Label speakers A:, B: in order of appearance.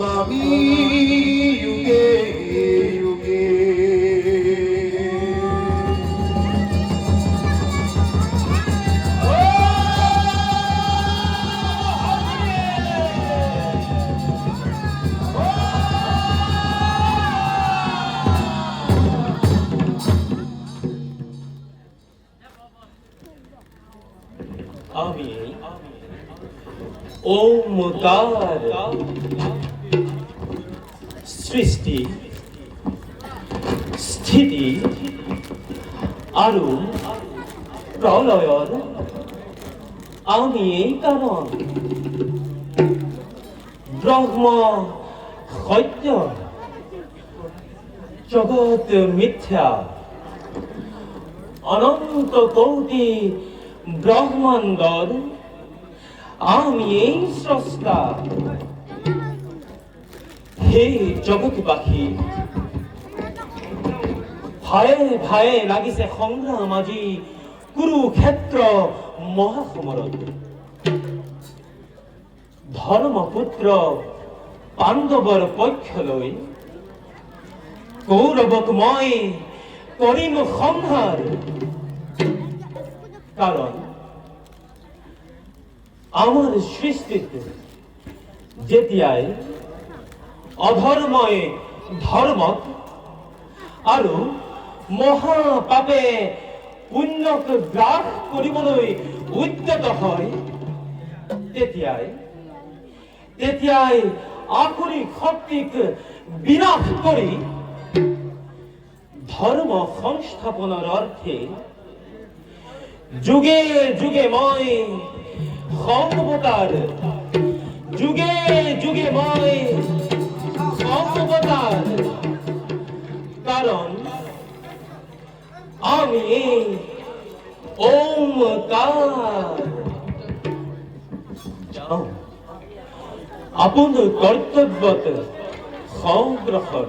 A: আমি যুগে যুগে
B: আমি ওমকার সৃষ্টি স্থিতি আৰু প্ৰলয়ৰ আমি এই কাৰণ ব্ৰহ্ম সত্য জগত মিথ্যা অনন্ত কোটি ব্রহ্মাণ্ডর আমি এই স্রষ্টা। হে জগৎবাসী, ভায়ে ভায়ে লাগিছে সংগ্ৰাম আজি কুৰুক্ষেত্ৰ মহাসমৰত। ধৰ্মপুত্ৰ পাণ্ডৱৰ পক্ষলৈ কৌৰৱক মই কৰিম সংহাৰ। কারণ আমার সৃষ্টিত যেতিয়াই অধর্মই ধর্মক আৰু মহাপাপে পুণ্যক গ্ৰাস কৰিবলৈ উদ্যত হয়, তেতিয়াই আসুৰিক শক্তিক বিনাশ কৰি ধৰ্ম সংস্থাপনৰ অৰ্থে যুগে যুগে মই সংবতাৰ, যুগে যুগে মই সংবতাৰ। কারণ আমি ওমকার। যাও আপোন কর্তব্যত সংগ্ৰহৰ।